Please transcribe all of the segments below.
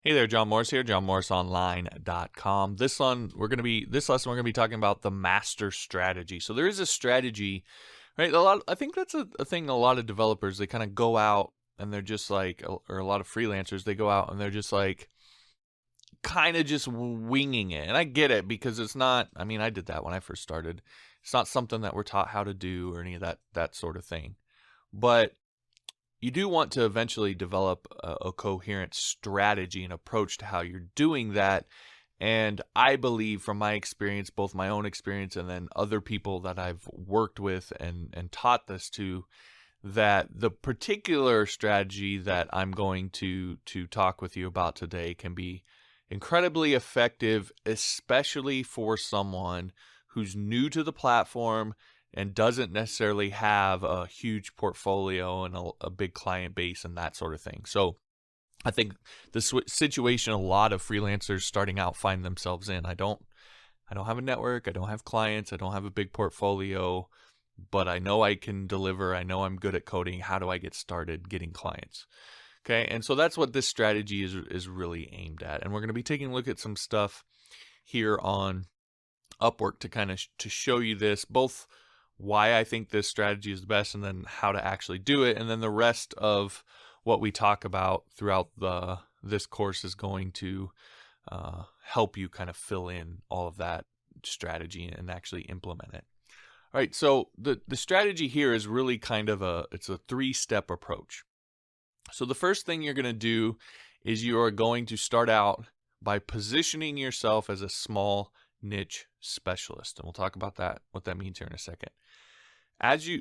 Hey there, John Morris here, johnmorrisonline.com. This lesson we're gonna be talking about the master strategy. So there is a strategy, right? I think that's a thing a lot of developers, they kind of go out and they're just like, or a lot of freelancers, they go out and they're just like kind of just winging it. And I get it because it's not, I mean, I did that when I first started. It's not something that we're taught how to do or any of that sort of thing. But you do want to eventually develop a coherent strategy and approach to how you're doing that. And I believe from my experience, both my own experience and then other people that I've worked with and taught this to, that the particular strategy that I'm going to talk with you about today can be incredibly effective, especially for someone who's new to the platform and doesn't necessarily have a huge portfolio and a big client base and that sort of thing. So I think the situation a lot of freelancers starting out find themselves in. I don't have a network, I don't have clients, I don't have a big portfolio, but I know I can deliver, I know I'm good at coding. How do I get started getting clients? Okay, and so that's what this strategy is really aimed at. And we're going to be taking a look at some stuff here on Upwork to kind of to show you this, both why I think this strategy is the best and then how to actually do it. And then the rest of what we talk about throughout this course is going to help you kind of fill in all of that strategy and actually implement it. All right, so the strategy here is really kind of it's a three-step approach. So the first thing you're going to do is you are going to start out by positioning yourself as a small niche specialist. And we'll talk about that, what that means here in a second.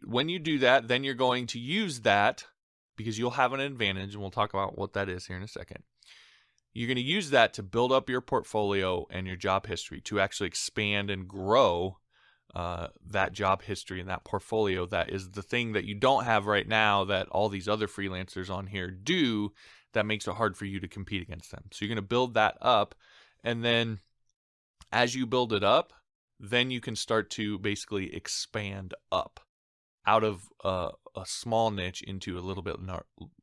When you do that, then you're going to use that because you'll have an advantage, and we'll talk about what that is here in a second. You're going to use that to build up your portfolio and your job history to actually expand and grow that job history and that portfolio. That is the thing that you don't have right now that all these other freelancers on here do, that makes it hard for you to compete against them. So you're going to build that up, and then as you build it up, then you can start to basically expand up out of a small niche into a little bit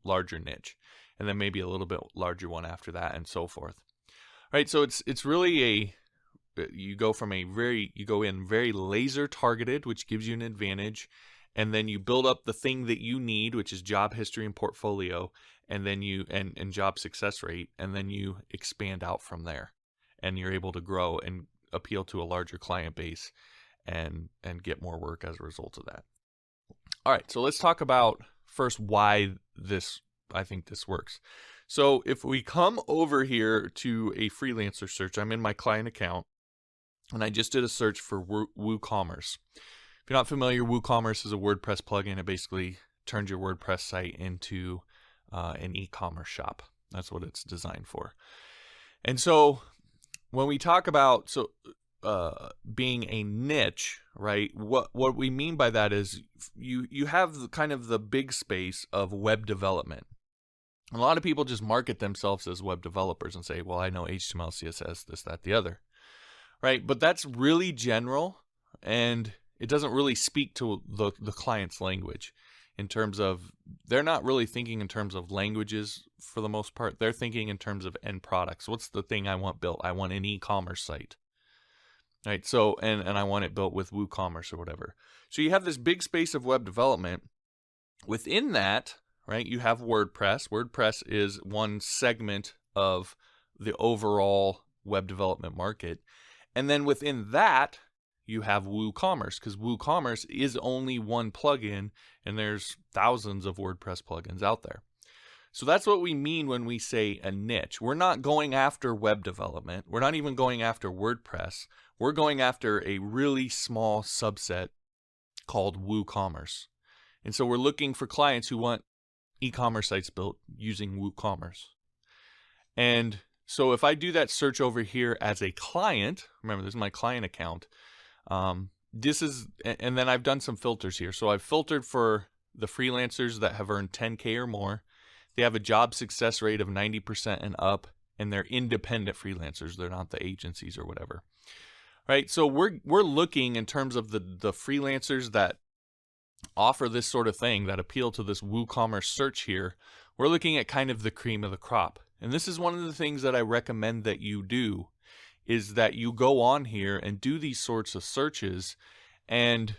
larger niche, and then maybe a little bit larger one after that, and so forth. All right, so it's really you go in very laser targeted, which gives you an advantage, and then you build up the thing that you need, which is job history and portfolio, and then and job success rate, and then you expand out from there, and you're able to grow and appeal to a larger client base and get more work as a result of that. All right, so let's talk about first why I think this works. So if we come over here to a freelancer search, I'm in my client account, and I just did a search for WooCommerce. If you're not familiar, WooCommerce is a WordPress plugin. It basically turns your WordPress site into an e-commerce shop. That's what it's designed for. And so when we talk about being a niche, right? What we mean by that is you have kind of the big space of web development. A lot of people just market themselves as web developers and say, well, I know HTML, CSS, this, that, the other. Right? But that's really general, and it doesn't really speak to the client's language in terms of, they're not really thinking in terms of languages for the most part. They're thinking in terms of end products. What's the thing I want built? I want an e-commerce site. Right? So, and I want it built with WooCommerce or whatever. So you have this big space of web development. Within that, right, you have WordPress. WordPress is one segment of the overall web development market. And then within that, you have WooCommerce, because WooCommerce is only one plugin, and there's thousands of WordPress plugins out there. So that's what we mean when we say a niche. We're not going after web development. We're not even going after WordPress. We're going after a really small subset called WooCommerce. And so we're looking for clients who want e-commerce sites built using WooCommerce. And so if I do that search over here as a client, remember this is my client account, and then I've done some filters here. So I've filtered for the freelancers that have earned 10K or more. They have a job success rate of 90% and up, and they're independent freelancers. They're not the agencies or whatever. Right? So we're looking in terms of the freelancers that offer this sort of thing, that appeal to this WooCommerce search here. We're looking at kind of the cream of the crop. And this is one of the things that I recommend that you do, is that you go on here and do these sorts of searches and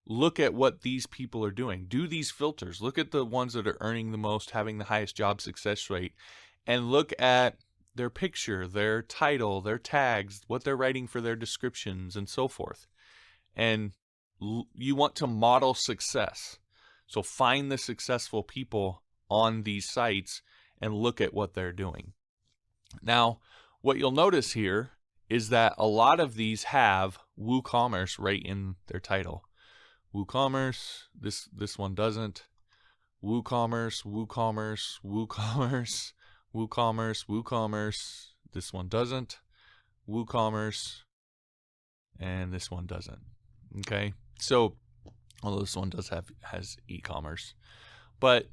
look at what these people are doing. Do these filters. Look at the ones that are earning the most, having the highest job success rate, and look at their picture, their title, their tags, what they're writing for their descriptions, and so forth. And you want to model success. So find the successful people on these sites and look at what they're doing. Now, what you'll notice here is that a lot of these have WooCommerce right in their title. WooCommerce, this one doesn't. WooCommerce, WooCommerce, WooCommerce, WooCommerce, WooCommerce. This one doesn't. WooCommerce, and this one doesn't. Okay, so although this one has e-commerce, but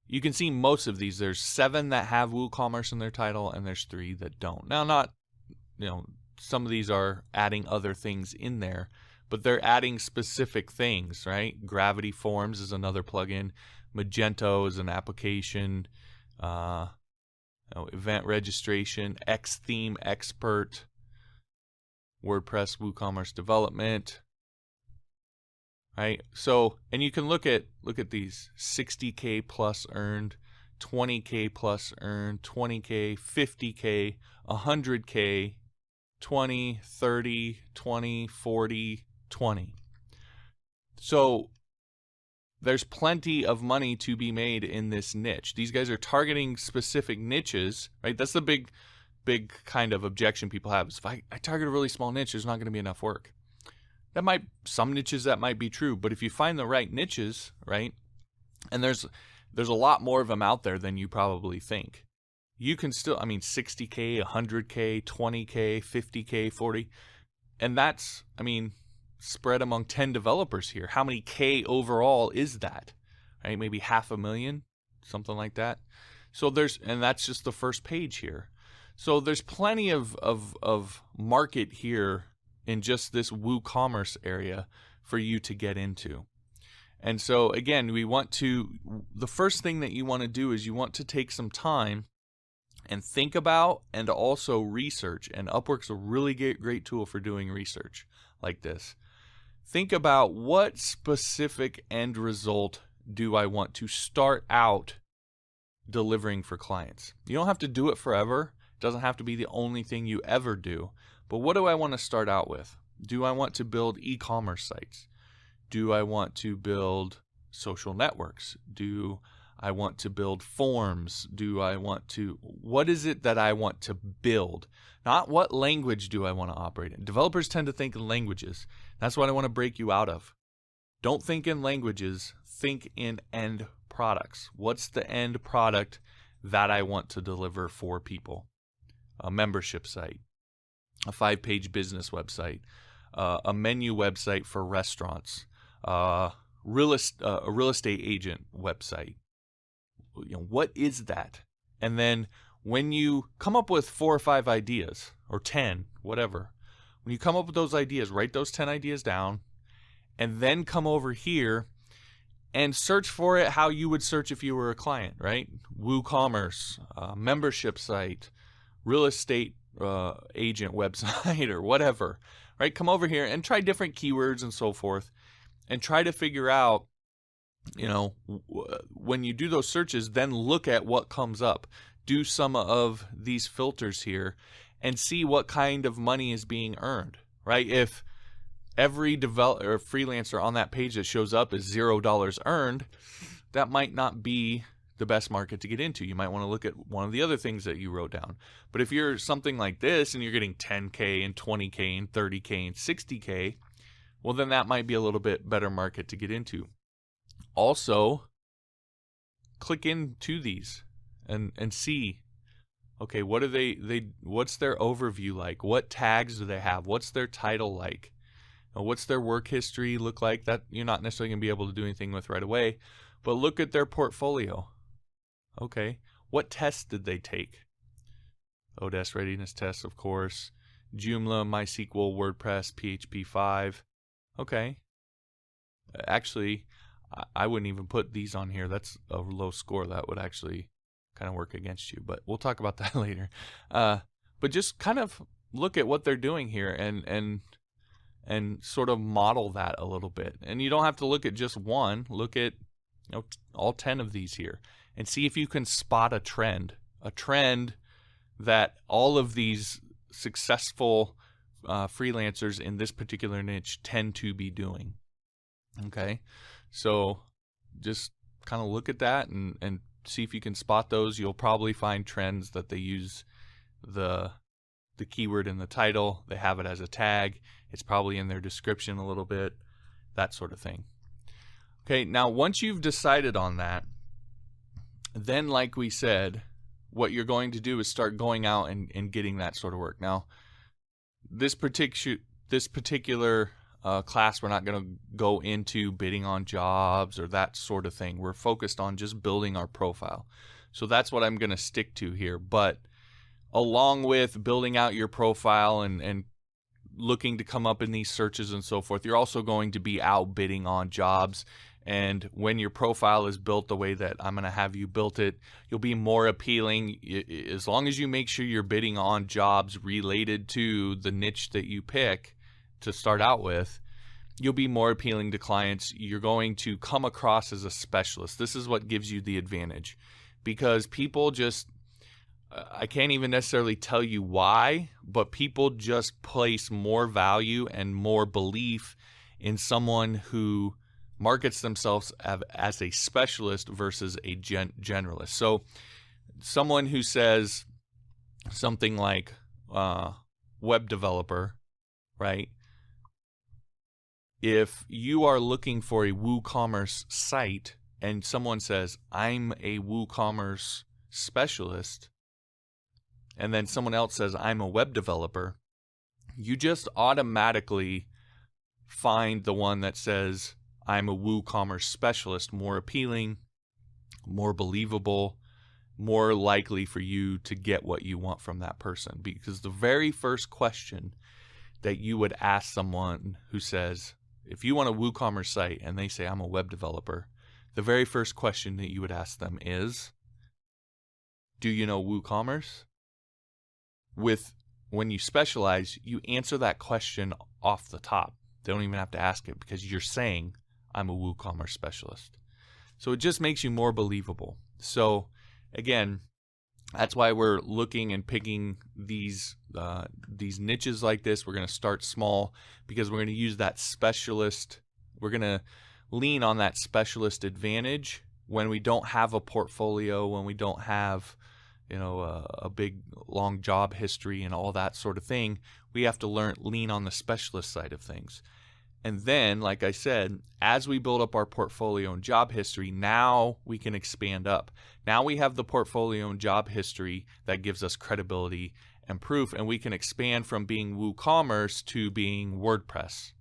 you can see most of these. There's 7 that have WooCommerce in their title, and there's 3 that don't. Now, not, some of these are adding other things in there, but they're adding specific things, right? Gravity Forms is another plugin. Magento is an application. Event registration, X-Theme Expert, WordPress WooCommerce development, right? So, and you can look at these: 60K plus earned, 20K plus earned, 20K, 50K, 100K, 20, 30, 20, 40, 20. So there's plenty of money to be made in this niche. These guys are targeting specific niches, right? That's the big kind of objection people have, is if I target a really small niche, there's not going to be enough work. Some niches that might be true, but if you find the right niches, right? And there's a lot more of them out there than you probably think. You can still, 60K, 100K, 20K, 50K, 40. And that's, spread among 10 developers here. How many K overall is that? Right? Maybe 500,000, something like that. So and that's just the first page here. So there's plenty of market here in just this WooCommerce area for you to get into. And so again, the first thing that you want to do is you want to take some time and think about and also research. And Upwork's a really great tool for doing research like this. Think about, what specific end result do I want to start out delivering for clients? You don't have to do it forever. It doesn't have to be the only thing you ever do. But what do I want to start out with? Do I want to build e-commerce sites? Do I want to build social networks? Do I want to build forms? What is it that I want to build? Not what language do I want to operate in. Developers tend to think in languages. That's what I want to break you out of. Don't think in languages, think in end products. What's the end product that I want to deliver for people? A membership site, a 5-page business website, a menu website for restaurants, a real estate agent website. What is that? And then when you come up with 4 or 5 ideas, or 10, whatever, when you come up with those ideas, write those 10 ideas down, and then come over here and search for it how you would search if you were a client, right? WooCommerce, membership site, real estate agent website, or whatever, right? Come over here and try different keywords and so forth, and try to figure out, when you do those searches, then look at what comes up. Do some of these filters here and see what kind of money is being earned, right? If every developer or freelancer on that page that shows up is $0 earned, that might not be the best market to get into. You might want to look at one of the other things that you wrote down. But if you're something like this and you're getting 10K and 20K and 30K and 60K, well, then that might be a little bit better market to get into. Also, click into these and see, okay, what are what's their overview like? What tags do they have? What's their title like? What's their work history look like? That you're not necessarily going to be able to do anything with right away, but look at their portfolio. Okay, what tests did they take? ODS readiness tests, of course. Joomla, MySQL, WordPress, PHP 5. Okay. Actually, I wouldn't even put these on here. That's a low score. That would actually kind of work against you, but we'll talk about that later. But just kind of look at what they're doing here and sort of model that a little bit. And you don't have to look at just one. Look at all 10 of these here and see if you can spot a trend that all of these successful freelancers in this particular niche tend to be doing. Okay, so just kind of look at that and see if you can spot those. You'll probably find trends that they use the keyword in the title. They have it as a tag. It's probably in their description a little bit, that sort of thing. Okay, now once you've decided on that, then like we said, what you're going to do is start going out and getting that sort of work. Now, this particular class, we're not going to go into bidding on jobs or that sort of thing. We're focused on just building our profile. So that's what I'm going to stick to here. But along with building out your profile and looking to come up in these searches and so forth, you're also going to be out bidding on jobs. And when your profile is built the way that I'm going to have you built it, you'll be more appealing. As long as you make sure you're bidding on jobs related to the niche that you pick to start out with, you'll be more appealing to clients. You're going to come across as a specialist. This is what gives you the advantage, because people just, I can't even necessarily tell you why, but people just place more value and more belief in someone who markets themselves as a specialist versus a generalist. So someone who says something like web developer, right? If you are looking for a WooCommerce site and someone says, I'm a WooCommerce specialist, and then someone else says, I'm a web developer, you just automatically find the one that says, I'm a WooCommerce specialist more appealing, more believable, more likely for you to get what you want from that person. Because the very first question that you would ask someone who says, if you want a WooCommerce site and they say, I'm a web developer, the very first question that you would ask them is, do you know WooCommerce? When you specialize, you answer that question off the top. They don't even have to ask it because you're saying, I'm a WooCommerce specialist. So it just makes you more believable. So again, that's why we're looking and picking these niches like this. We're going to start small because we're going to use that specialist. We're going to lean on that specialist advantage when we don't have a portfolio, when we don't have a big long job history and all that sort of thing. We have to lean on the specialist side of things. And then, like I said, as we build up our portfolio and job history, now we can expand up. Now we have the portfolio and job history that gives us credibility and proof, and we can expand from being WooCommerce to being WordPress.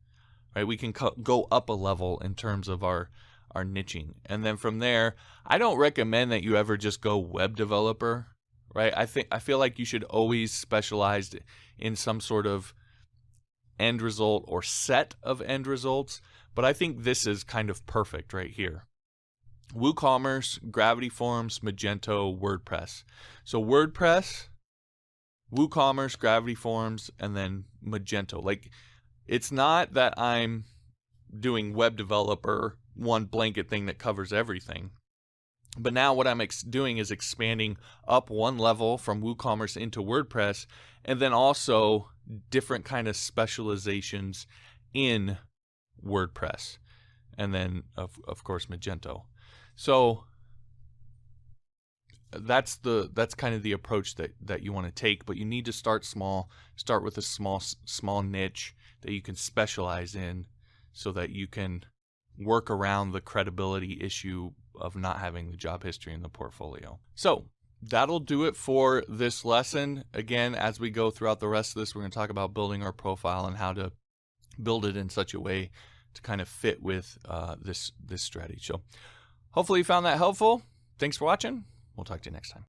Right? We can go up a level in terms of our niching. And then from there, I don't recommend that you ever just go web developer. Right? I feel like you should always specialize in some sort of end result or set of end results, but I think this is kind of perfect right here. WooCommerce, Gravity Forms, Magento, WordPress. So WordPress, WooCommerce, Gravity Forms, and then Magento. Like, it's not that I'm doing web developer, one blanket thing that covers everything. But now what I'm doing is expanding up one level from WooCommerce into WordPress, and then also different kind of specializations in WordPress, and then of course Magento. So that's kind of the approach that you want to take, but you need to start small. Start with a small niche that you can specialize in, so that you can work around the credibility issue of not having the job history in the portfolio. So that'll do it for this lesson. Again, as we go throughout the rest of this, we're going to talk about building our profile and how to build it in such a way to kind of fit with this strategy. So hopefully you found that helpful. Thanks for watching. We'll talk to you next time.